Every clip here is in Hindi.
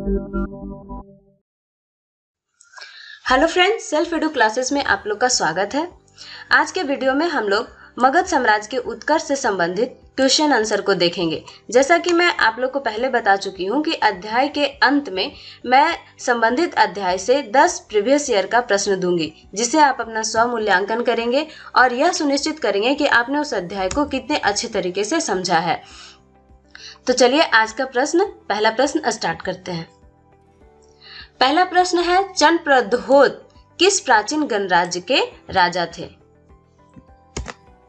हेलो फ्रेंड्स, सेल्फ एडु क्लासेस में आप लोग का स्वागत है। आज के वीडियो में हम लोग मगध साम्राज्य के उत्कर्ष से संबंधित क्वेश्चन आंसर को देखेंगे। जैसा कि मैं आप लोग को पहले बता चुकी हूँ कि अध्याय के अंत में मैं संबंधित अध्याय से 10 प्रीवियस ईयर का प्रश्न दूंगी, जिसे आप अपना स्व मूल्यांकन करेंगे और यह सुनिश्चित करेंगे कि आपने उस अध्याय को कितने अच्छे तरीके से समझा है। तो चलिए आज का पहला प्रश्न स्टार्ट करते हैं। पहला प्रश्न है, चंद्रप्रद्योत किस प्राचीन गणराज्य के राजा थे?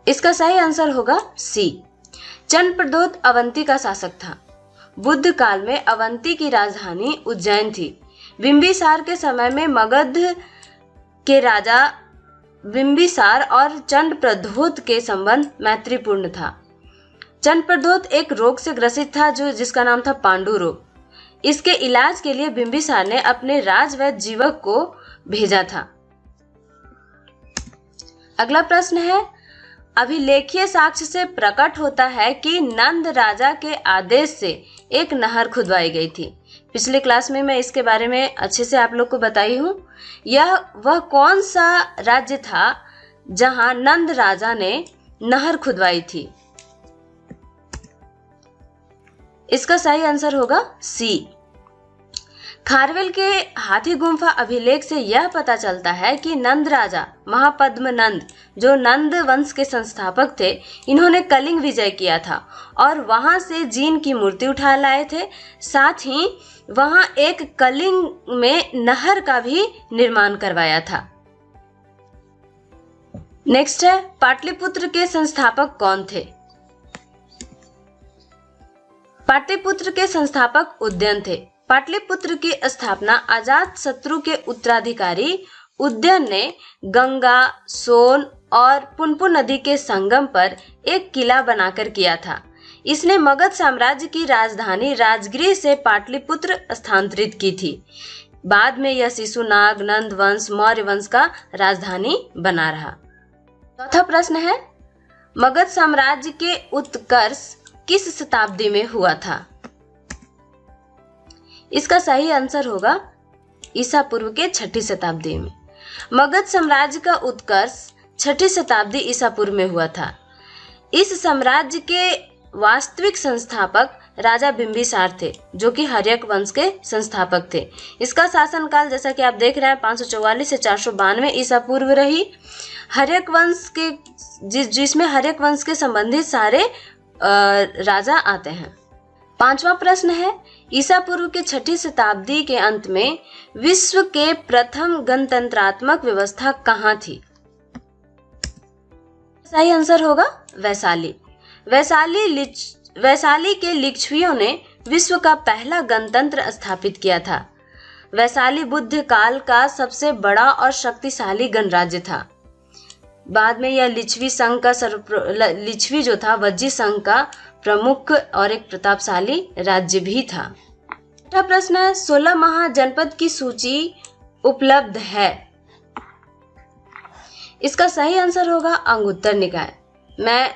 इसका सही आंसर होगा सी। चंद्रप्रद्योत अवंती का शासक था। बुद्ध काल में अवंती की राजधानी उज्जैन थी। बिंबिसार के समय में मगध के राजा बिंबिसार और चंद्रप्रद्योत के संबंध मैत्रीपूर्ण था। चंद्रप्रद्योत एक रोग से ग्रसित था जिसका नाम था पांडु रोग। इसके इलाज के लिए बिंबिसार ने अपने राजवैद्य जीवक को भेजा था। अगला प्रश्न है, अभिलेखीय साक्ष्य से प्रकट होता है कि नंद राजा के आदेश से एक नहर खुदवाई गई थी। पिछले क्लास में मैं इसके बारे में अच्छे से आप लोग को बताई हूँ। वह कौन सा राज्य था जहां नंद राजा ने नहर खुदवाई थी? इसका सही आंसर होगा सी। खारवेल के हाथी गुम्फा अभिलेख से यह पता चलता है कि नंद राजा महापद्म नंद, जो नंद वंश के संस्थापक थे, इन्होंने कलिंग विजय किया था और वहां से जीन की मूर्ति उठा लाए थे। साथ ही वहां एक कलिंग में नहर का भी निर्माण करवाया था। नेक्स्ट है, पाटलिपुत्र के संस्थापक कौन थे? पाटलिपुत्र के संस्थापक उदयन थे। पाटलिपुत्र की स्थापना अजातशत्रु के उत्तराधिकारी उदयन ने गंगा, सोन और पुनपुन नदी के संगम पर एक किला बनाकर किया था। इसने मगध साम्राज्य की राजधानी राजगृह से पाटलिपुत्र स्थानांतरित की थी। बाद में यह शिशुनाग, नंद वंश, मौर्य वंश का राजधानी बना रहा। चौथा प्रश्न है, मगध साम्राज्य के उत्कर्ष किस शताब्दी में हुआ था? इसका सही आंसर होगा ईसा पूर्व के 6ठी शताब्दी में। मगध साम्राज्य का उत्कर्ष 6ठी शताब्दी ईसा पूर्व में हुआ था। इस साम्राज्य के वास्तविक संस्थापक राजा बिंबिसार थे, जो कि हर्यक वंश के संस्थापक थे। इसका शासनकाल जैसा कि आप देख रहे हैं 544 से 492 ईसा पूर्व रही। हर्यक वंश के जिसमें हर्यक वंश के संबंधित सारे राजा आते हैं। पांचवा प्रश्न है, ईसा पूर्व के 6ठी शताब्दी के अंत में विश्व के प्रथम गणतंत्रात्मक व्यवस्था कहाँ थी? सही आंसर होगा वैशाली। वैशाली के लिच्छवियों ने विश्व का पहला गणतंत्र स्थापित किया था। वैशाली बुद्ध काल का सबसे बड़ा और शक्तिशाली गणराज्य था। बाद में यह लिच्छवी जो था वज्जी संघ का प्रमुख और एक प्रतापशाली राज्य भी था। छठा प्रश्न है, 16 महाजनपद की सूची उपलब्ध है। इसका सही आंसर होगा अंगुत्तर निकाय। मैं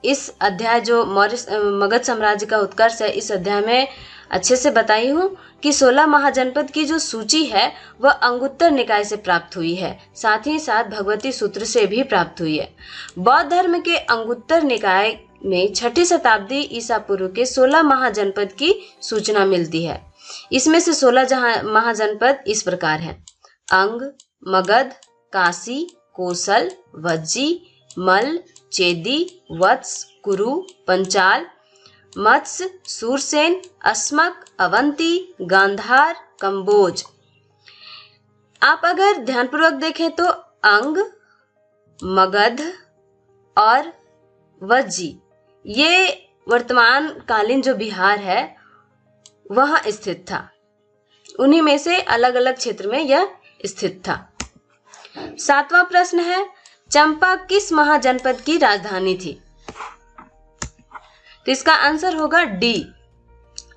इस अध्याय जो मगध साम्राज्य का उत्कर्ष है, इस अध्याय में अच्छे से बताई हूँ कि 16 महाजनपद की जो सूची है वह अंगुत्तर निकाय से प्राप्त हुई है। साथ ही साथ भगवती सूत्र से भी प्राप्त हुई है। बौद्ध धर्म के अंगुत्तर निकाय में 6ठी शताब्दी ईसा पूर्व के 16 महाजनपद की सूचना मिलती है। इसमें से 16 महाजनपद इस प्रकार हैं: अंग, मगध, काशी, कोसल, वज्जी, मल, चेदी, वत्स, कुरु, पंचाल, मत्स्य, सूरसेन, अस्मक, अवंती, गांधार, कंबोज। आप अगर ध्यानपूर्वक देखें तो अंग, मगध और वज्जी ये वर्तमान कालीन जो बिहार है वहां स्थित था। उन्हीं में से अलग अलग क्षेत्र में यह स्थित था। 7वां प्रश्न है, चंपा किस महाजनपद की राजधानी थी? तो इसका आंसर होगा डी।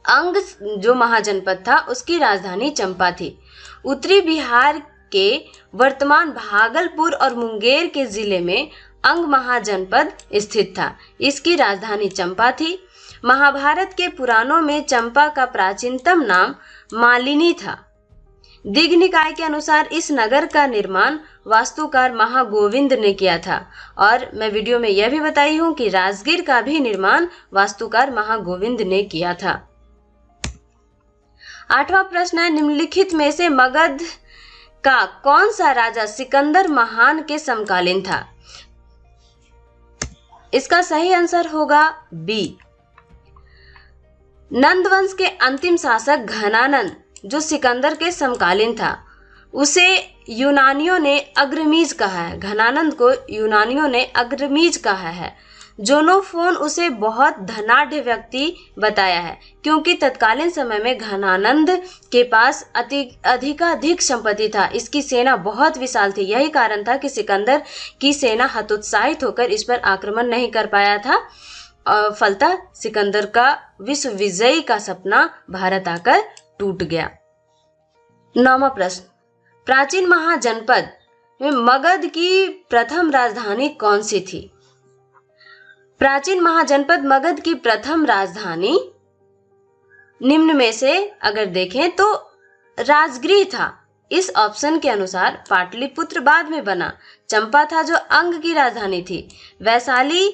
अंग जो महाजनपद था उसकी राजधानी चंपा थी। उत्तरी बिहार के वर्तमान भागलपुर और मुंगेर के जिले में अंग महाजनपद स्थित था। इसकी राजधानी चंपा थी। महाभारत के पुराणों में चंपा का प्राचीनतम नाम मालिनी था। दिग् निकाय के अनुसार इस नगर का निर्माण वास्तुकार महागोविंद ने किया था। और मैं वीडियो में यह भी बताई हूं कि राजगीर का भी निर्माण वास्तुकार महागोविंद ने किया था। 8वां प्रश्न है, निम्नलिखित में से मगध का कौन सा राजा सिकंदर महान के समकालीन था? इसका सही आंसर होगा बी। नंद वंश के अंतिम शासक घनानंद जो सिकंदर के समकालीन था, उसे यूनानियों ने अग्रमीज कहा है। घनानंद को यूनानियों ने अग्रमीज कहा है। जोनोफोन उसे बहुत धनाढ्य व्यक्ति बताया है, क्योंकि तत्कालीन समय में घनानंद के पास अधिकाधिक संपत्ति था। इसकी सेना बहुत विशाल थी। यही कारण था कि सिकंदर की सेना हतोत्साहित होकर इस पर आक्रमण नहीं कर पाया था। फलतः सिकंदर का विश्व विजयी का सपना भारत आकर टूट गया। 9वां प्रश्न, प्राचीन महाजनपद में मगध की प्रथम राजधानी कौन सी थी? प्राचीन महाजनपद मगध की प्रथम राजधानी निम्न में से अगर देखें तो राजगृह था। इस ऑप्शन के अनुसार पाटलिपुत्र बाद में बना। चंपा था जो अंग की राजधानी थी। वैशाली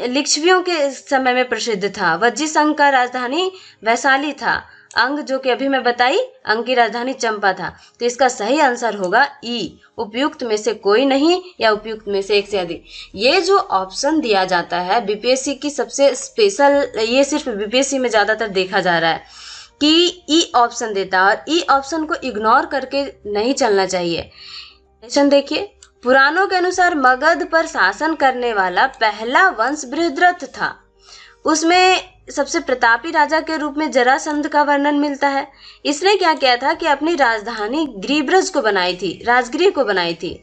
लिच्छवियों के समय में प्रसिद्ध था। वज्जीसंघ का राजधानी वैशाली था। अंग जो कि अभी मैं बताई, अंग की राजधानी चंपा था। तो इसका सही आंसर होगा ई, उपयुक्त में से कोई नहीं या उपयुक्त में से एक से अधिक। ये जो ऑप्शन दिया जाता है बीपीएससी की सबसे स्पेशल, ये सिर्फ बीपीएससी में ज्यादातर देखा जा रहा है कि ई ऑप्शन देता है, और ई ऑप्शन को इग्नोर करके नहीं चलना चाहिए। क्वेश्चन देखिए, पुराणों के अनुसार मगध पर शासन करने वाला पहला वंश बृहद्रथ था। उसमें सबसे प्रतापी राजा के रूप में जरासंध का वर्णन मिलता है। इसने क्या किया था कि अपनी राजधानी गिरिब्रज को बनाई थी, राजगृह को बनाई थी।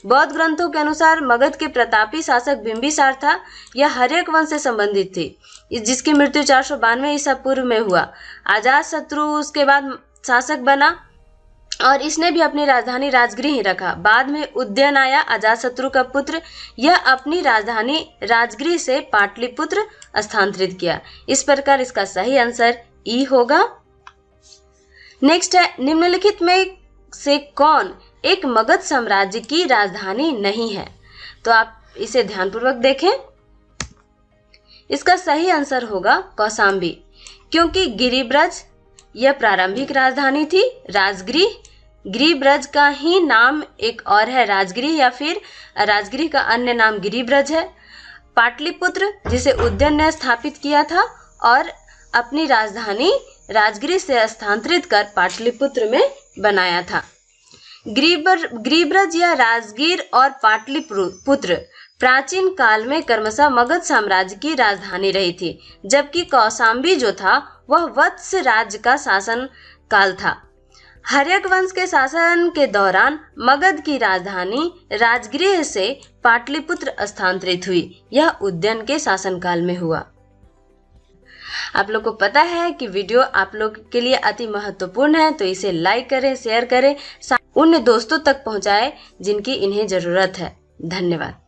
बौद्ध ग्रंथों के अनुसार मगध के प्रतापी शासक बिंबिसार था। यह हर्यक वंश से संबंधित थी, जिसकी मृत्यु 492 ईसा पूर्व में हुआ। अजातशत्रु उसके बाद शासक बना और इसने भी अपनी राजधानी राजगृह ही रखा। बाद में उदयन आया, अजातशत्रु का पुत्र। यह अपनी राजधानी राजगृह से पाटलिपुत्र स्थानांतरित किया। इस प्रकार इसका सही आंसर ई होगा। नेक्स्ट है, निम्नलिखित में से कौन एक मगध साम्राज्य की राजधानी नहीं है? तो आप इसे ध्यानपूर्वक देखें। इसका सही आंसर होगा कौशाम्बी, क्योंकि गिरिब्रज यह प्रारंभिक राजधानी थी। राजगृह, गिरिब्रज का ही नाम एक और है राजगृह, या फिर राजगृह का अन्य नाम गिरिब्रज है। पाटलिपुत्र जिसे उदयन ने स्थापित किया था और अपनी राजधानी राजगृह से स्थानांतरित कर पाटलिपुत्र में बनाया था। गिरिब्रज या राजगीर और पाटलिपुत्र प्राचीन काल में क्रमशः मगध साम्राज्य की राजधानी रही थी, जबकि कौशाम्बी जो था वह वत्स राज्य का शासन काल था। हर्यक वंश के शासन के दौरान मगध की राजधानी राजगृह से पाटलिपुत्र स्थानांतरित हुई। यह उदयन के शासनकाल में हुआ। आप लोग को पता है कि वीडियो आप लोग के लिए अति महत्वपूर्ण है, तो इसे लाइक करें, शेयर करें, उन दोस्तों तक पहुंचाएं जिनकी इन्हें जरूरत है। धन्यवाद।